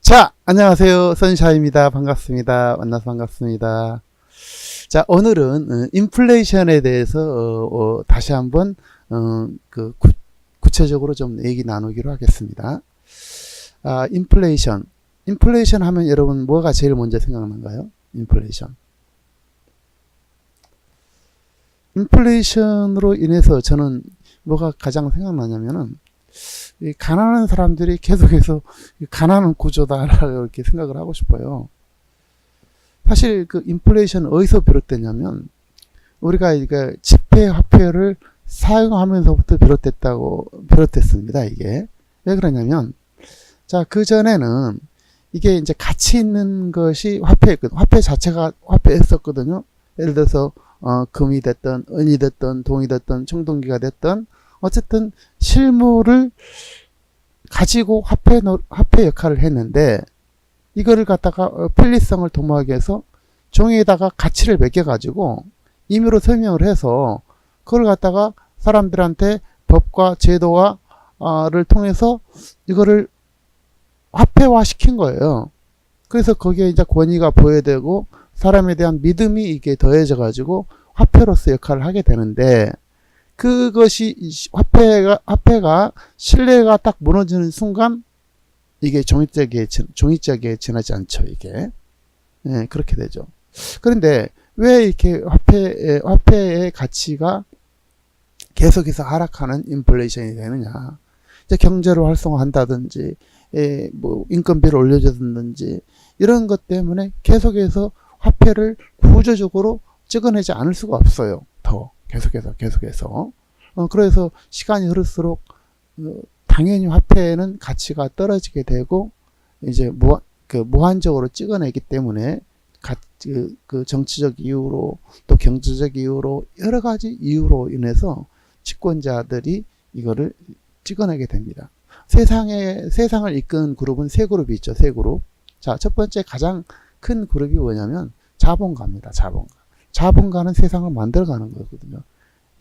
자, 안녕하세요. 선샤입니다. 반갑습니다. 만나서 반갑습니다. 자, 오늘은 인플레이션에 대해서 다시 한번 구체적으로 좀 얘기 나누기로 하겠습니다. 인플레이션. 인플레이션 하면 여러분 뭐가 제일 먼저 생각나는가요? 인플레이션. 인플레이션으로 인해서 저는 뭐가 가장 생각나냐면은 이 가난한 사람들이 계속해서 가난한 구조다라고 이렇게 생각을 하고 싶어요. 사실 그 인플레이션 어디서 비롯됐냐면 우리가 이게 지폐 화폐를 사용하면서부터 비롯됐습니다. 이게 왜 그러냐면 자, 그 전에는 이게 이제 가치 있는 것이 화폐 자체가 화폐였었거든요. 예를 들어서 금이 됐든 은이 됐든 동이 됐든 청동기가 됐든 어쨌든 실물을 가지고 화폐 역할을 했는데 이거를 갖다가 편리성을 도모하기 위해서 종이에다가 가치를 매겨가지고 임의로 설명을 해서 그걸 갖다가 사람들한테 법과 제도를 통해서 이거를 화폐화 시킨 거예요. 그래서 거기에 이제 권위가 부여되고 사람에 대한 믿음이 이게 더해져 가지고 화폐로서 역할을 하게 되는데 그것이 화폐가 신뢰가 딱 무너지는 순간 이게 종이짝에 지나지 않죠. 이게 그렇게 되죠. 그런데 왜 이렇게 화폐의 가치가 계속해서 하락하는 인플레이션이 되느냐? 이제 경제를 활성화한다든지, 뭐 인건비를 올려준다든지 이런 것 때문에 계속해서 화폐를 구조적으로 찍어내지 않을 수가 없어요. 더 계속해서 그래서 시간이 흐를수록 당연히 화폐는 가치가 떨어지게 되고 이제 무한적으로 찍어내기 때문에 그 정치적 이유로 또 경제적 이유로 여러 가지 이유로 인해서 집권자들이 이거를 찍어내게 됩니다. 세상을 이끈 그룹은 세 그룹이 있죠. 세 그룹. 자, 첫 번째 가장 큰 그룹이 뭐냐면 자본가입니다. 자본가는 세상을 만들어가는 거거든요.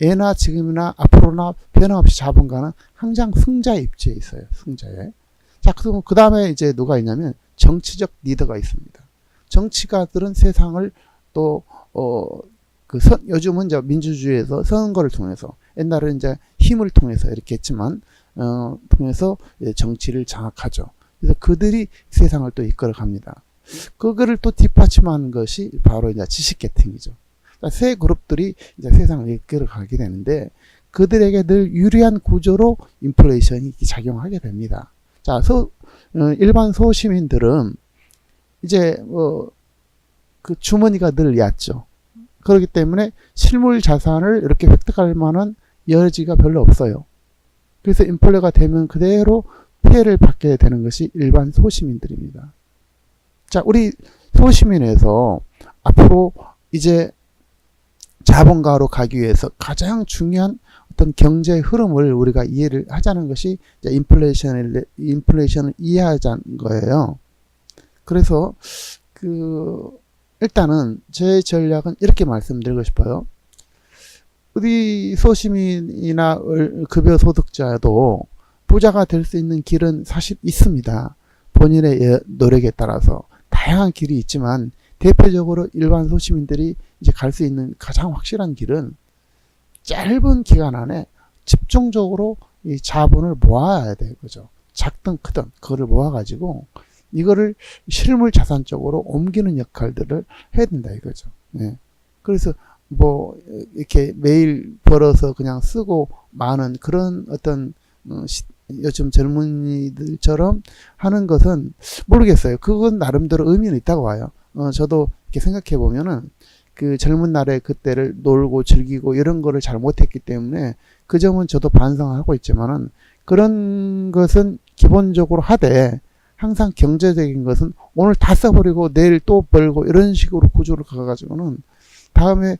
예나 지금이나 앞으로나 변함없이 자본가는 항상 승자에 입지해 있어요. 승자에. 자, 그 다음에 이제 누가 있냐면 정치적 리더가 있습니다. 정치가들은 세상을 또, 요즘은 이제 민주주의에서 선거를 통해서, 옛날에는 이제 힘을 통해서 이렇게 했지만, 통해서 정치를 장악하죠. 그래서 그들이 세상을 또 이끌어 갑니다. 그거를 또 뒷받침하는 것이 바로 이제 지식계층이죠. 세 그룹들이 이제 세상을 이끌어 가게 되는데 그들에게 늘 유리한 구조로 인플레이션이 작용하게 됩니다. 자, 일반 소시민들은 이제 그 주머니가 늘 얕죠. 그렇기 때문에 실물 자산을 이렇게 획득할 만한 여지가 별로 없어요. 그래서 인플레가 되면 그대로 피해를 받게 되는 것이 일반 소시민들입니다. 자, 우리 소시민에서 앞으로 이제 자본가로 가기 위해서 가장 중요한 어떤 경제 흐름을 우리가 이해를 하자는 것이 인플레이션을 이해하자는 거예요. 그래서 일단은 제 전략은 이렇게 말씀드리고 싶어요. 우리 소시민이나 급여 소득자도 부자가 될 수 있는 길은 사실 있습니다. 본인의 노력에 따라서 다양한 길이 있지만 대표적으로 일반 소시민들이 이제 갈 수 있는 가장 확실한 길은 짧은 기간 안에 집중적으로 이 자본을 모아야 되는 거죠. 작든 크든 그거를 모아가지고 이거를 실물 자산 쪽으로 옮기는 역할들을 해야 된다 이거죠. 네. 그래서 뭐 이렇게 매일 벌어서 그냥 쓰고 마는 그런 어떤 요즘 젊은이들처럼 하는 것은 모르겠어요. 그건 나름대로 의미는 있다고 봐요. 저도 이렇게 생각해 보면은 그 젊은 날에 그때를 놀고 즐기고 이런 거를 잘 못했기 때문에 그 점은 저도 반성하고 있지만은 그런 것은 기본적으로 하되 항상 경제적인 것은 오늘 다 써버리고 내일 또 벌고 이런 식으로 구조를 가가지고는 다음에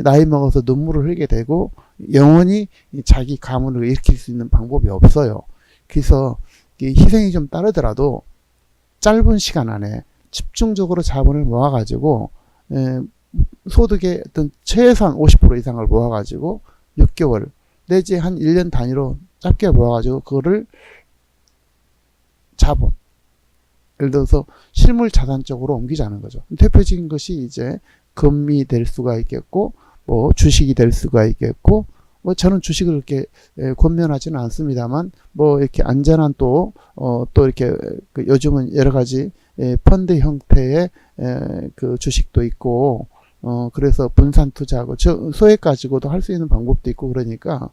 나이 먹어서 눈물을 흘리게 되고 영원히 자기 가문을 일으킬 수 있는 방법이 없어요. 그래서 희생이 좀 따르더라도 짧은 시간 안에 집중적으로 자본을 모아가지고 소득의 어떤 최소한 50% 이상을 모아가지고 6개월 내지 한 1년 단위로 짧게 모아가지고 그거를 자본 예를 들어서 실물 자산 쪽으로 옮기자는 거죠. 대표적인 것이 이제 금이 될 수가 있겠고, 뭐 주식이 될 수가 있겠고, 뭐 저는 주식을 그렇게 권면하지는 않습니다만, 뭐 이렇게 안전한 또 이렇게 그 요즘은 여러 가지 펀드 형태의 그 주식도 있고, 그래서 분산 투자하고 소액 가지고도 할 수 있는 방법도 있고, 그러니까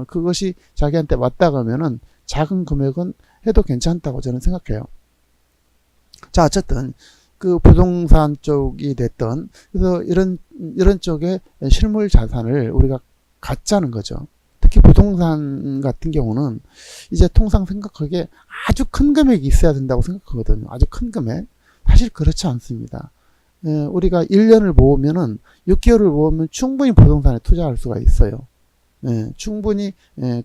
그것이 자기한테 맞다 그러면은 작은 금액은 해도 괜찮다고 저는 생각해요. 자, 어쨌든 그 부동산 쪽이 됐던, 그래서 이런 쪽에 실물 자산을 우리가 갖자는 거죠. 특히 부동산 같은 경우는 이제 통상 생각하기에 아주 큰 금액이 있어야 된다고 생각하거든요. 아주 큰 금액. 사실 그렇지 않습니다. 우리가 1년을 모으면은 6개월을 모으면 충분히 부동산에 투자할 수가 있어요. 충분히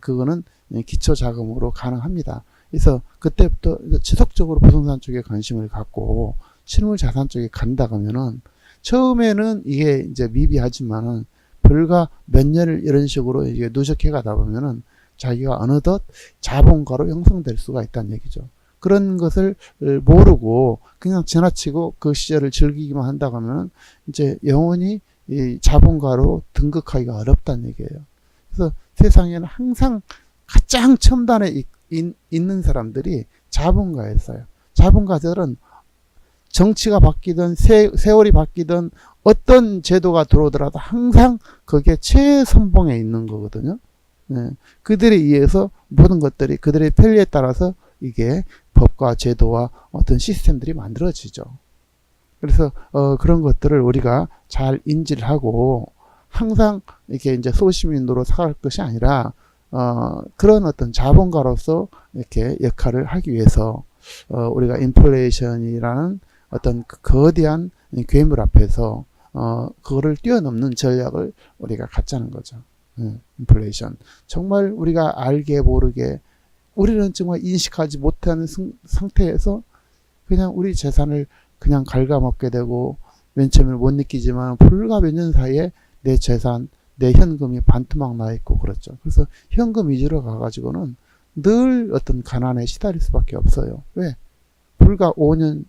그거는 기초 자금으로 가능합니다. 그래서 그때부터 지속적으로 부동산 쪽에 관심을 갖고 실물 자산 쪽에 간다 그러면은 처음에는 이게 이제 미비하지만은 불과 몇 년을 이런 식으로 이게 누적해 가다 보면은 자기가 어느덧 자본가로 형성될 수가 있다는 얘기죠. 그런 것을 모르고 그냥 지나치고 그 시절을 즐기기만 한다 하면은 이제 영원히 이 자본가로 등극하기가 어렵다는 얘기예요. 그래서 세상에는 항상 가장 첨단에 있는 사람들이 자본가였어요. 자본가들은 정치가 바뀌든 세월이 바뀌든 어떤 제도가 들어오더라도 항상 거기에 최선봉에 있는 거거든요. 그들에 의해서 모든 것들이 그들의 편리에 따라서 이게 법과 제도와 어떤 시스템들이 만들어지죠. 그래서 그런 것들을 우리가 잘 인지를 하고 항상 이렇게 이제 소시민으로 살아갈 것이 아니라 그런 어떤 자본가로서 이렇게 역할을 하기 위해서 우리가 인플레이션이라는 어떤 그 거대한 괴물 앞에서 그거를 뛰어넘는 전략을 우리가 갖자는 거죠. 인플레이션. 정말 우리가 알게 모르게 우리는 정말 인식하지 못하는 상태에서 그냥 우리 재산을 그냥 갉아먹게 되고 맨 처음에 못 느끼지만 불과 몇 년 사이에 내 재산, 내 현금이 반토막 나 있고 그렇죠. 그래서 현금 위주로 가가지고는 늘 어떤 가난에 시달릴 수밖에 없어요. 왜? 불과 5년,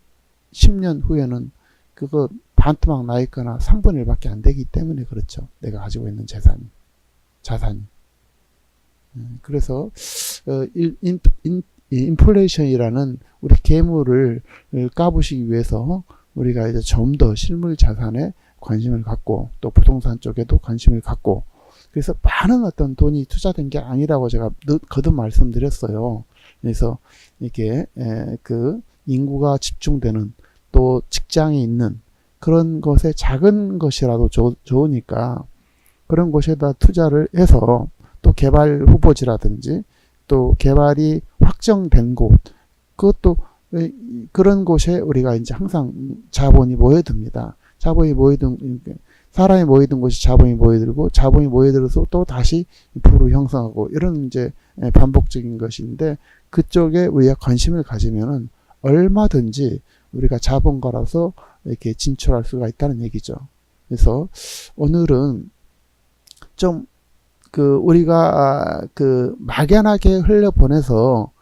10년 후에는 그거 반토막 나 있거나 3분의 1밖에 안 되기 때문에 그렇죠. 내가 가지고 있는 자산이. 그래서 인플레이션이라는 우리 괴물을 까부시기 위해서 우리가 이제 좀 더 실물 자산에 관심을 갖고 또 부동산 쪽에도 관심을 갖고 그래서 많은 어떤 돈이 투자된 게 아니라고 제가 거듭 말씀드렸어요. 그래서 이게 그 인구가 집중되는 또 직장이 있는 그런 것에 작은 것이라도 좋으니까 그런 곳에다 투자를 해서 또 개발 후보지라든지 또 개발이 확정된 곳 그것도 그런 곳에 우리가 이제 항상 자본이 모여듭니다. 자본이 모이든 사람이 모이든 곳이 자본이 모여들고 자본이 모여들어서 또 다시 부를 형성하고 이런 이제 반복적인 것인데 그쪽에 우리가 관심을 가지면은 얼마든지 우리가 자본가로서 이렇게 진출할 수가 있다는 얘기죠. 그래서 오늘은 좀 그 우리가 그 막연하게 흘려보내서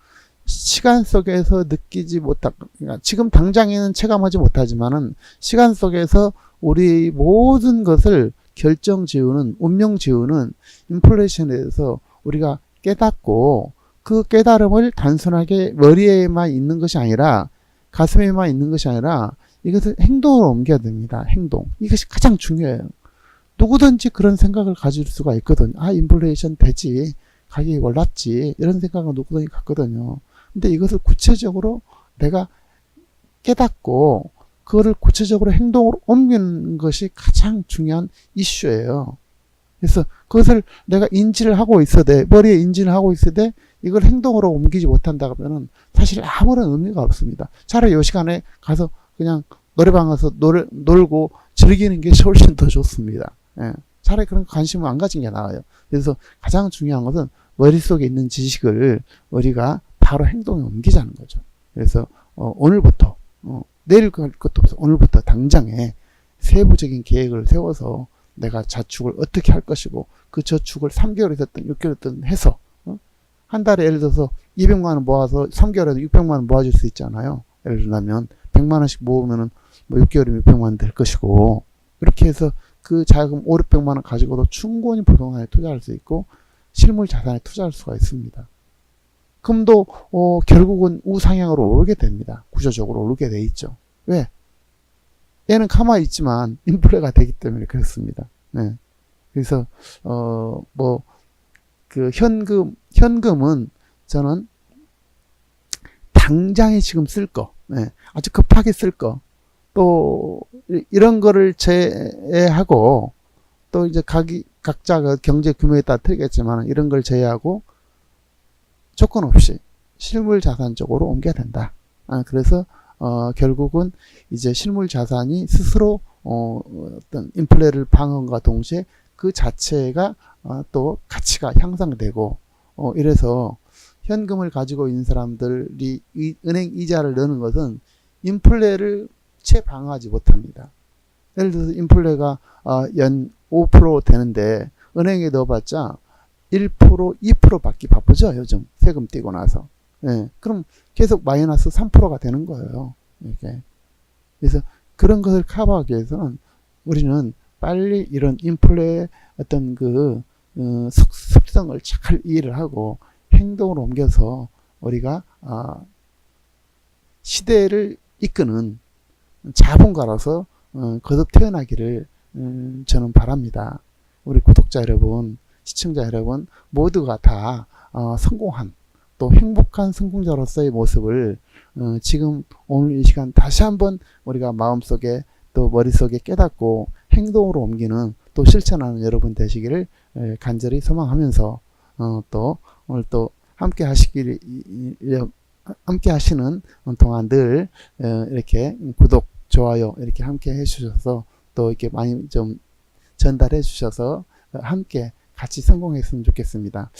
시간 속에서 느끼지 못하, 그러니까 지금 당장에는 체감하지 못하지만은 시간 속에서 우리 모든 것을 결정 지우는, 운명 지우는 인플레이션에 대해서 우리가 깨닫고 그 깨달음을 단순하게 머리에만 있는 것이 아니라 가슴에만 있는 것이 아니라 이것을 행동으로 옮겨야 됩니다. 행동. 이것이 가장 중요해요. 누구든지 그런 생각을 가질 수가 있거든요. 아, 인플레이션 되지. 가격이 올랐지. 이런 생각은 누구든지 갖거든요. 근데 이것을 구체적으로 내가 깨닫고 그거를 구체적으로 행동으로 옮기는 것이 가장 중요한 이슈예요. 그래서 그것을 내가 인지를 하고 있어도 머리에 인지를 하고 있어도 이걸 행동으로 옮기지 못한다 그러면은 사실 아무런 의미가 없습니다. 차라리 이 시간에 가서 그냥 노래방 가서 놀고 즐기는 게 훨씬 더 좋습니다. 예. 차라리 그런 관심을 안 가진 게 나아요. 그래서 가장 중요한 것은 머릿속에 있는 지식을 우리가 바로 행동에 옮기자는 거죠. 그래서 오늘부터 내일 할 것도 없어. 오늘부터 당장에 세부적인 계획을 세워서 내가 자축을 어떻게 할 것이고 그 저축을 3개월이 됐든 6개월이 됐든 해서 한 달에 예를 들어서 200만 원 모아서 3개월에도 600만 원 모아줄 수 있잖아요. 예를 들면 100만 원씩 모으면은 뭐 6개월이면 600만 원 될 것이고, 이렇게 해서 그 자금 5, 600만 원 가지고도 충분히 부동산에 투자할 수 있고 실물 자산에 투자할 수가 있습니다. 금도 결국은 우상향으로 오르게 됩니다. 구조적으로 오르게 돼 있죠. 왜? 얘는 가만히 있지만 인플레가 되기 때문에 그렇습니다. 네. 그래서 뭐 그 현금은 저는 당장에 지금 쓸 거, 네. 아주 급하게 쓸 거, 또 이런 거를 제외하고, 또 이제 각자 그 경제 규모에 따라 틀리겠지만 이런 걸 제외하고 조건 없이 실물 자산 쪽으로 옮겨야 된다. 그래서 결국은 이제 실물 자산이 스스로 어떤 인플레를 방어함과 동시에 그 자체가 또 가치가 향상되고, 이래서 현금을 가지고 있는 사람들이 은행 이자를 넣는 것은 인플레를 채 방어하지 못합니다. 예를 들어서 인플레가 연 5% 되는데 은행에 넣어봤자 1%, 2% 받기 바쁘죠, 요즘 세금 떼고 나서. 예, 그럼 계속 마이너스 3%가 되는 거예요. 이렇게. 그래서 그런 것을 커버하기 위해서는 우리는 빨리 이런 인플레의 어떤 그 습성을 잘 이해를 하고 행동으로 옮겨서 우리가 시대를 이끄는 자본가로서 거듭 태어나기를 저는 바랍니다. 우리 구독자 여러분, 시청자 여러분 모두가 다 성공한, 또 행복한 성공자로서의 모습을 지금 오늘 이 시간 다시 한번 우리가 마음속에 또 머릿속에 깨닫고 행동으로 옮기는, 또 실천하는 여러분 되시기를 간절히 소망하면서 또 오늘 또 함께 하시는 동안 늘 이렇게 구독, 좋아요 이렇게 함께 해주셔서, 또 이렇게 많이 좀 전달해 주셔서 함께 같이 성공했으면 좋겠습니다.